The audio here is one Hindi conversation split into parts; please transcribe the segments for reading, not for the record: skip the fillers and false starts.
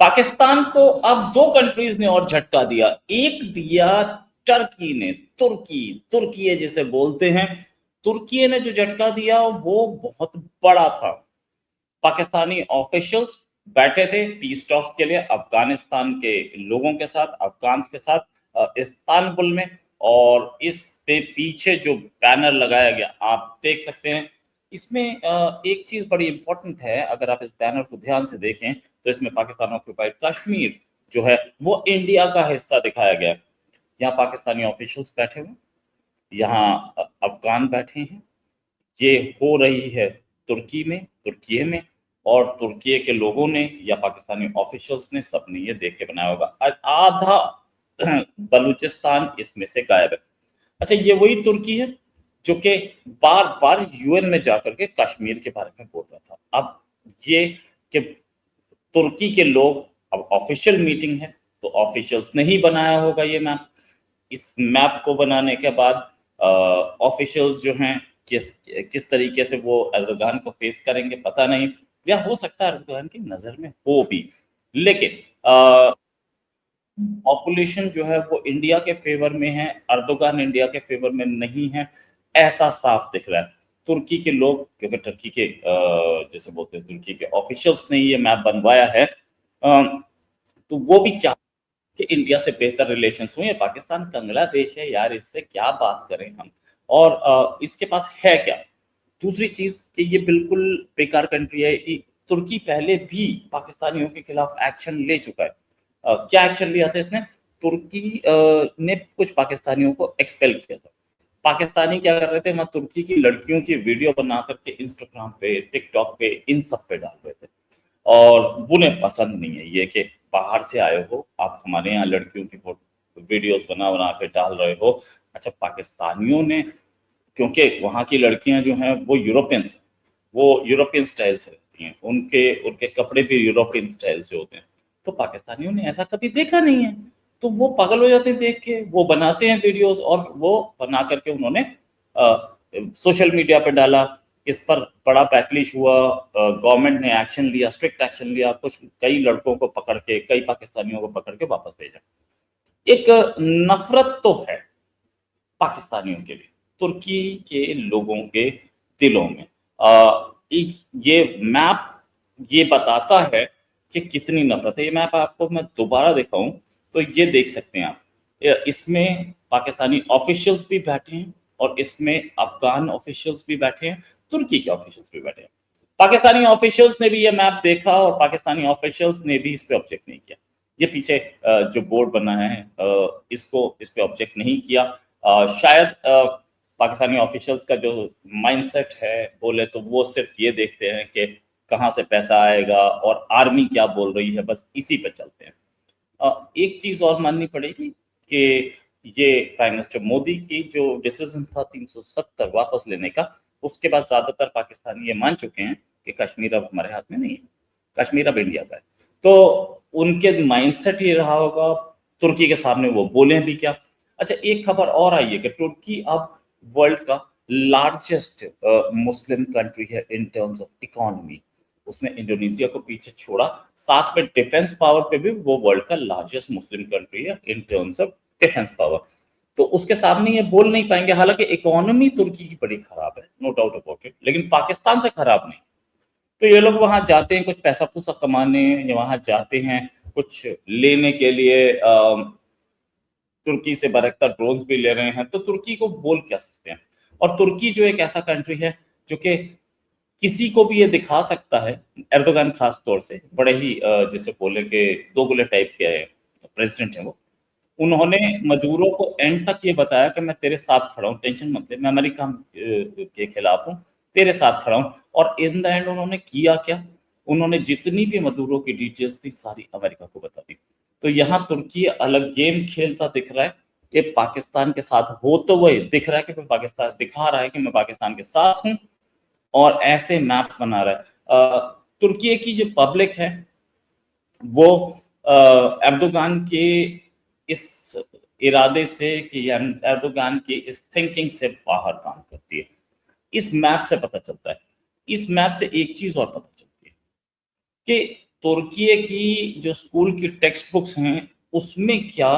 पाकिस्तान को अब दो कंट्रीज ने और झटका दिया। एक दिया टर्की ने, तुर्की, तुर्की जिसे बोलते हैं, तुर्की ने जो झटका दिया वो बहुत बड़ा था। पाकिस्तानी ऑफिशियल्स बैठे थे पीस टॉक्स के लिए अफगानिस्तान के लोगों के साथ, अफगान के साथ, इस्तांबुल में। और इस पे पीछे जो बैनर लगाया गया आप देख सकते हैं। इसमें एक चीज बड़ी इंपॉर्टेंट है, अगर आप इस बैनर को ध्यान से देखें तो इसमें पाकिस्तान ऑक्युपाइड कश्मीर जो है वो इंडिया का हिस्सा दिखाया गया है। यहाँ पाकिस्तानी ऑफिशियल्स बैठे हुए, यहाँ अफगान बैठे हैं। ये हो रही है तुर्की में, तुर्की में, और तुर्की के लोगों ने या पाकिस्तानी ऑफिशियल्स ने सबने ये देख के बनाया होगा। आधा बलूचिस्तान इसमें से गायब है। अच्छा, ये वही तुर्की है जो कि बार बार यूएन में जाकर के कश्मीर के बारे में बोल रहा था। अब ये कि तुर्की के लोग, अब ऑफिशियल मीटिंग है तो ऑफिशियल्स ने ही बनाया होगा ये मैप। इस मैप को बनाने के बाद ऑफिशियल्स जो हैं किस किस तरीके से वो एर्दोगान को फेस करेंगे पता नहीं, या हो सकता है एर्दोगान की नजर में हो भी। लेकिन पॉपुलेशन जो है वो इंडिया के फेवर में है, अर्दोगान इंडिया के फेवर में नहीं है, ऐसा साफ दिख रहा है। तुर्की के लोग, क्योंकि तुर्की के जैसे बोलते हैं तुर्की के ऑफिशियल्स ने ये मैप बनवाया है, तो वो भी चाह कि इंडिया से बेहतर रिलेशन हो। ये पाकिस्तान कंगला देश है यार, इससे क्या बात करें हम। और इसके पास है क्या। दूसरी चीज कि ये बिल्कुल बेकार कंट्री है। तुर्की पहले भी पाकिस्तानियों के खिलाफ एक्शन ले चुका है। क्या एक्शन लिया था इसने? तुर्की ने कुछ पाकिस्तानियों को एक्सपेल किया था। पाकिस्तानी क्या कर रहे थे, वहां तुर्की की लड़कियों की वीडियो बना करके इंस्टाग्राम पे, टिकटॉक पे, इन सब पे डाल रहे थे। और उन्हें पसंद नहीं है ये कि बाहर से आए हो आप हमारे यहाँ लड़कियों की फोटो वीडियोस बना बना के डाल रहे हो। अच्छा, पाकिस्तानियों ने, क्योंकि वहाँ की लड़कियां जो हैं वो यूरोपियंस हैं, वो यूरोपियन स्टाइल से रहती हैं, उनके उनके कपड़े भी यूरोपियन स्टाइल से होते हैं। तो पाकिस्तानियों ने ऐसा कभी देखा नहीं है, तो वो पागल हो जाते हैं देख के, वो बनाते हैं वीडियोस और वो बना करके उन्होंने सोशल मीडिया पे डाला। इस पर बड़ा बैकलिश हुआ, गवर्नमेंट ने एक्शन लिया, स्ट्रिक्ट एक्शन लिया, कुछ कई लड़कों को पकड़ के, कई पाकिस्तानियों को पकड़ के वापस भेजा। एक नफरत तो है पाकिस्तानियों के लिए तुर्की के लोगों के दिलों में। ये मैप ये बताता है कि कितनी नफरत है। ये मैप आपको मैं दोबारा दिखाऊं तो ये देख सकते हैं आप, इसमें पाकिस्तानी ऑफिशियल्स भी बैठे हैं और इसमें अफगान ऑफिशियल्स भी बैठे हैं, तुर्की के ऑफिशियल्स भी बैठे हैं। पाकिस्तानी ऑफिशियल्स ने भी ये मैप देखा और पाकिस्तानी ऑफिशियल्स ने भी इस पे ऑब्जेक्ट नहीं किया। ये पीछे जो बोर्ड बना है इसको इस पे ऑब्जेक्ट नहीं किया। शायद पाकिस्तानी ऑफिशियल्स का जो माइंडसेट है बोले तो वो सिर्फ ये देखते हैं कि कहाँ से पैसा आएगा और आर्मी क्या बोल रही है, बस इसी पे चलते हैं। एक चीज और माननी पड़ेगी कि ये प्राइम मिनिस्टर मोदी की जो डिसीजन था 370 वापस लेने का, उसके बाद ज्यादातर पाकिस्तानी ये मान चुके हैं कि कश्मीर अब हमारे हाथ में नहीं है, कश्मीर अब इंडिया का है। तो उनके माइंडसेट ये रहा होगा, तुर्की के सामने वो बोले भी क्या। अच्छा, एक खबर और आई है कि तुर्की अब वर्ल्ड का लार्जेस्ट मुस्लिम कंट्री है इन टर्म्स ऑफ इकोनॉमी। उसने इंडोनेशिया को पीछे छोड़ा, साथ में डिफेंस पावर पे भी वो वर्ल्ड का लार्जेस्ट मुस्लिम कंट्री है in terms of defence power. तो उसके सामने ये बोल नहीं पाएंगे, हालांकि इकोनॉमी तुर्की की बड़ी खराब है, नो डाउट अबाउट इट, लेकिन पाकिस्तान से खराब नहीं। तो ये लोग वहां जाते हैं कुछ पैसा पूसा कमाने, या वहां जाते हैं कुछ लेने के लिए, तुर्की से बरकता ड्रोन्स भी ले रहे हैं, तो तुर्की को बोल क्या सकते हैं। और तुर्की जो एक ऐसा कंट्री है जो कि किसी को भी ये दिखा सकता है, एर्दोगान खास तौर से बड़े ही जैसे बोले कि दोगले टाइप के प्रेसिडेंट है वो। उन्होंने मदुरो को एंड तक ये बताया कि मैं तेरे साथ खड़ा हूँ, टेंशन मत ले, मैं अमेरिका के खिलाफ हूँ, तेरे साथ खड़ा हूँ। और इन द एंड उन्होंने किया क्या, उन्होंने जितनी भी मदुरो की डिटेल्स थी सारी अमेरिका को बता दी। तो यहाँ तुर्की अलग गेम खेलता दिख रहा है कि पाकिस्तान के साथ हो, तो वही दिख रहा है कि मैं पाकिस्तान दिखा रहा है कि मैं पाकिस्तान के साथ हूँ, और ऐसे मैप बना रहा है। तुर्की की जो पब्लिक है वो एर्दोगान के इस इरादे से कि एर्दोगान की इस थिंकिंग से बाहर काम करती है। इस मैप से पता चलता है। इस मैप से एक चीज और पता चलती है कि तुर्की की जो स्कूल की टेक्स्ट बुक्स हैं उसमें क्या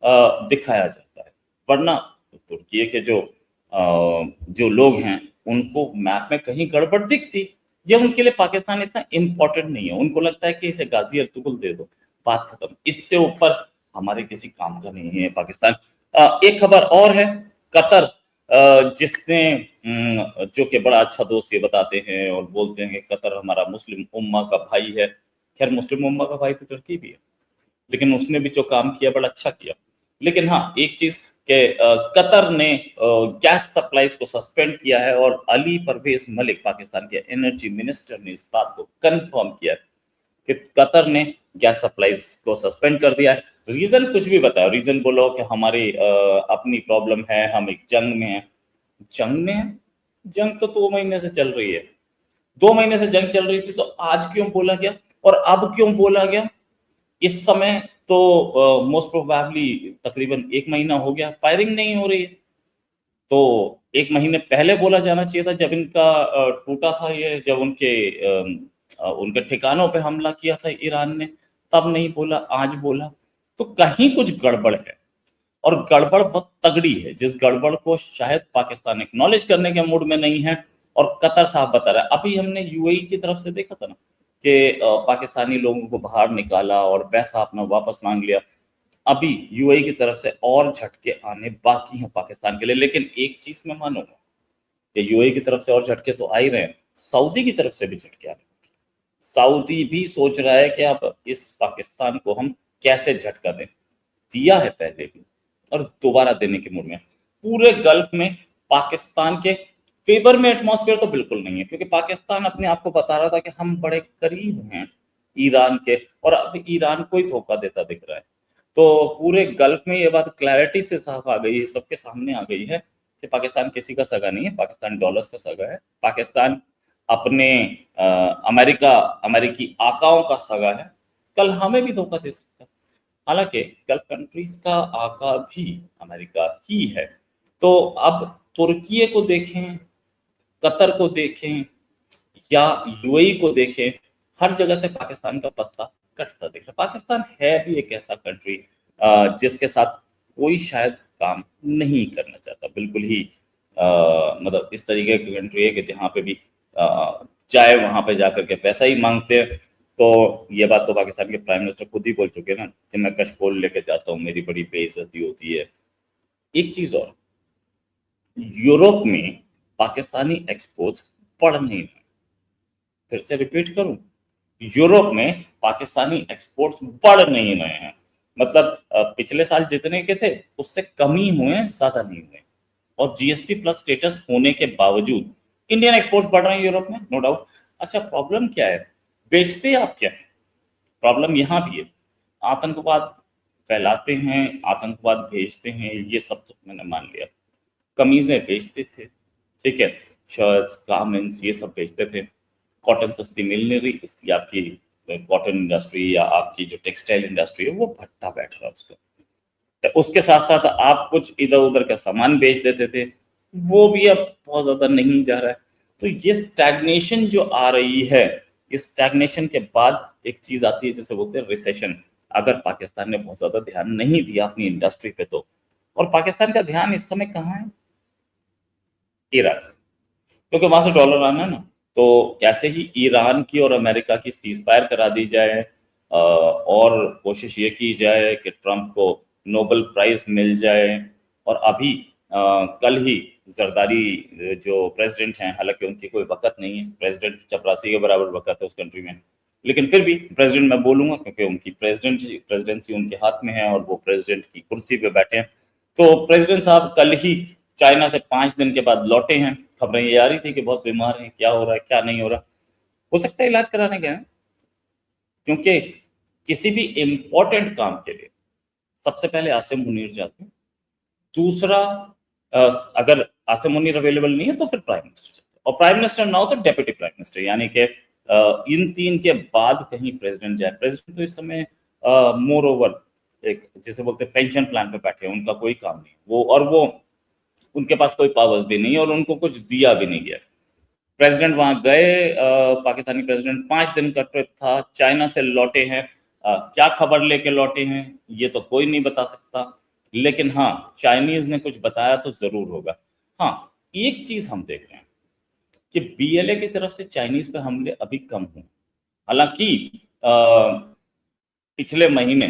दिखाया जाता है, वरना तुर्की के जो लोग हैं उनको मैप में कहीं गड़बड़ दिखती, ये उनके लिए पाकिस्तान इतना इम्पोर्टेंट नहीं है, उनको लगता है कि इसे गाजी अर्तुगरुल दे दो, बात खत्म, इससे ऊपर हमारे किसी काम का नहीं है पाकिस्तान। एक खबर और है, कतर जिसने जो कि बड़ा अच्छा दोस्त ये बताते हैं और बोलते हैं कि कतर हमारा मुस्लिम उम्मा का भाई है। खैर मुस्लिम उम्मा का भाई तो तुर्की भी है, लेकिन उसने भी जो काम किया बड़ा अच्छा किया। लेकिन हाँ, एक चीज कि कतर ने गैस सप्लाईज को सस्पेंड किया है और अली परवेज मलिक पाकिस्तान के एनर्जी मिनिस्टर ने इस बात को कंफर्म किया है कि कतर ने गैस सप्लाईज को सस्पेंड कर दिया है। रीजन कुछ भी बताओ, रीजन बोलो कि हमारी अपनी प्रॉब्लम है, हम एक जंग में हैं। जंग में है? जंग तो 2 महीने से चल रही है, 2 महीने से जंग चल रही थी, तो आज क्यों बोला गया और अब क्यों बोला गया? इस समय तो मोस्ट प्रोबेबली तकरीबन 1 महीना हो गया, फायरिंग नहीं हो रही है, तो 1 महीने पहले बोला जाना चाहिए था, जब इनका टूटा था ये, जब उनके ठिकानों पे हमला किया था ईरान ने, तब नहीं बोला, आज बोला, तो कहीं कुछ गड़बड़ है और गड़बड़ बहुत तगड़ी है, जिस गड़बड़ को शायद पाकिस्तान एक्नॉलेज करने के मूड में नहीं है। और कतर साहब बता रहा है, अभी हमने यूएई की तरफ से देखा था ना कि पाकिस्तानी लोगों को बाहर निकाला और पैसा अपना वापस मांग लिया। अभी यूएई की तरफ से और झटके आने बाकी हैं पाकिस्तान के लिए, लेकिन एक चीज मैं मानूंगा कि यूएई की तरफ से और झटके तो आ ही रहे हैं, सऊदी की तरफ से भी झटके आ रहे हैं। सऊदी भी सोच रहा है कि अब इस पाकिस्तान को हम कैसे झटका दें, दिया है पहले भी और दोबारा देने के मूड में। पूरे गल्फ में पाकिस्तान के फेवर में एटमॉस्फेयर तो बिल्कुल नहीं है, क्योंकि पाकिस्तान अपने आप को बता रहा था कि हम बड़े करीब हैं ईरान के, और अब ईरान को ही धोखा देता दिख रहा है। तो पूरे गल्फ में ये बात क्लैरिटी से साफ आ गई है, सबके सामने आ गई है कि पाकिस्तान किसी का सगा नहीं है, पाकिस्तान डॉलर्स का सगा है, पाकिस्तान अपने अमेरिकी आकाओं का सगा है, कल हमें भी धोखा दे सकता है। हालांकि गल्फ कंट्रीज का आका भी अमेरिका ही है। तो अब तुर्की को देखें, कतर को देखें या यूएई को देखें, हर जगह से पाकिस्तान का पत्ता कटता दिख रहा है। पाकिस्तान है भी एक ऐसा कंट्री जिसके साथ कोई शायद काम नहीं करना चाहता, बिल्कुल ही मतलब इस तरीके की कंट्री है कि जहाँ पे भी चाहे वहां पे जाकर के पैसा ही मांगते हैं। तो ये बात तो पाकिस्तान के प्राइम मिनिस्टर खुद ही बोल चुके हैं ना कि मैं कशकोल लेके जाता हूँ, मेरी बड़ी बेइज्जती होती है। एक चीज और, यूरोप में पाकिस्तानी एक्सपोर्ट्स बढ़ नहीं रहे, फिर से रिपीट करूं, यूरोप में पाकिस्तानी एक्सपोर्ट्स बढ़ नहीं रहे हैं, मतलब पिछले साल जितने के थे उससे कम ही हुए, ज्यादा नहीं हुए। और जीएसपी प्लस स्टेटस होने के बावजूद इंडियन एक्सपोर्ट्स बढ़ रहे हैं यूरोप में, नो डाउट। अच्छा, प्रॉब्लम क्या है? बेचते आप क्या है? प्रॉब्लम यहाँ भी है, आतंकवाद फैलाते हैं, आतंकवाद भेजते हैं, ये सब तो मैंने मान लिया। कमीजें बेचते थे, ठीक है, शर्ट्स गारमेंट्स ये सब बेचते थे, कॉटन सस्ती मिल नहीं रही, इसलिए आपकी कॉटन इंडस्ट्री या आपकी जो टेक्सटाइल इंडस्ट्री है वो भट्टा बैठ रहा है उसका। तो उसके साथ साथ आप कुछ इधर उधर का सामान बेच देते थे, वो भी अब बहुत ज्यादा नहीं जा रहा है। तो ये स्टैग्नेशन जो आ रही है, इस स्टैग्नेशन के बाद एक चीज आती है जिसे बोलते हैं रिसेशन। अगर पाकिस्तान ने बहुत ज्यादा ध्यान नहीं दिया अपनी इंडस्ट्री पे तो, और पाकिस्तान का ध्यान इस समय कहाँ है? ईरान, क्योंकि वहां से डॉलर आना है ना। तो कैसे ही ईरान की और अमेरिका की सीज फायर करा दी जाए और कोशिश ये की जाए कि ट्रंप को नोबेल प्राइज मिल जाए। और अभी कल ही जरदारी जो प्रेसिडेंट हैं, हालांकि उनकी कोई वक़्त नहीं है, प्रेसिडेंट चपरासी के बराबर वक़्त है उस कंट्री में, लेकिन फिर भी प्रेसिडेंट मैं बोलूंगा क्योंकि उनकी प्रेसिडेंसी उनके हाथ में है और वो प्रेसिडेंट की कुर्सी पे बैठे हैं। तो प्रेसिडेंट साहब कल ही चाइना से 5 दिन के बाद लौटे हैं। खबरें ये आ रही थी कि बहुत बीमार हैं, क्या हो रहा है क्या नहीं हो रहा, हो सकता है इलाज कराने गए हैं, क्योंकि किसी भी इम्पोर्टेंट काम के लिए सबसे पहले आसिम मुनीर जाते हैं, दूसरा अ, अगर आसिम मुनीर अवेलेबल नहीं है तो फिर प्राइम मिनिस्टर जाते हैं, और प्राइम मिनिस्टर ना हो तो डेप्यूटी प्राइम मिनिस्टर, यानी कि इन तीन के बाद कहीं प्रेसिडेंट जाए। प्रेसिडेंट तो इस समय मोर ओवर एक जैसे बोलते हैं पेंशन प्लान पे बैठे हैं, उनका कोई काम नहीं वो, और वो उनके पास कोई पावर्स भी नहीं है और उनको कुछ दिया भी नहीं गया। प्रेसिडेंट वहां गए, पाकिस्तानी प्रेसिडेंट 5 दिन का ट्रिप था, चाइना से लौटे हैं। क्या खबर लेके लौटे हैं ये तो कोई नहीं बता सकता, लेकिन हाँ चाइनीज ने कुछ बताया तो जरूर होगा। हाँ, एक चीज हम देख रहे हैं कि बीएलए की तरफ से चाइनीज पे हमले अभी कम हुए। हालांकि पिछले महीने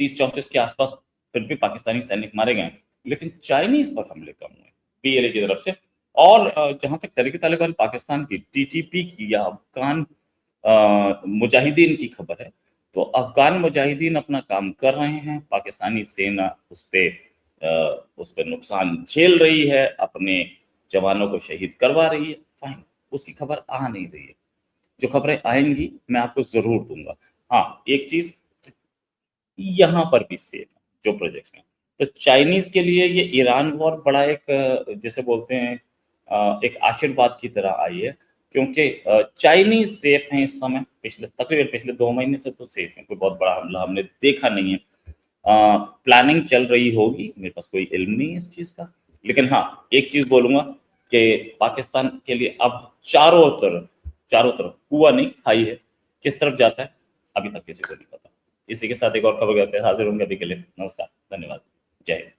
30-34 के आसपास फिर भी पाकिस्तानी सैनिक मारे गए, लेकिन चाइनीज पर हमले कम हुए बीएलए की तरफ से। और जहां तक तहरीक तालिबान पाकिस्तान की टीटीपी की या अफगान मुजाहिदीन की खबर है, तो अफगान मुजाहिदीन अपना काम कर रहे हैं, पाकिस्तानी सेना उस पे नुकसान झेल रही है, अपने जवानों को शहीद करवा रही है, फाइन, उसकी खबर आ नहीं रही है। जो खबरें आएंगी मैं आपको जरूर दूंगा। हाँ, एक चीज यहाँ पर भी सेम है जो प्रोजेक्ट्स में, तो चाइनीज के लिए ये ईरान वॉर बड़ा एक जैसे बोलते हैं एक आशीर्वाद की तरह आई है, क्योंकि चाइनीज सेफ हैं इस समय, तकरीबन पिछले 2 महीने से तो सेफ हैं, कोई बहुत बड़ा हमला हमने देखा नहीं है। प्लानिंग चल रही होगी, मेरे पास कोई इल्म नहीं है इस चीज का, लेकिन हाँ एक चीज बोलूंगा कि पाकिस्तान के लिए अब चारों तरफ कुआं नहीं खाई है, किस तरफ जाता है अभी तक किसी को नहीं पता। इसी के साथ एक और खबर करते हैं, हाजिर होंगे, अभी के लिए नमस्कार, धन्यवाद, जय हिंद।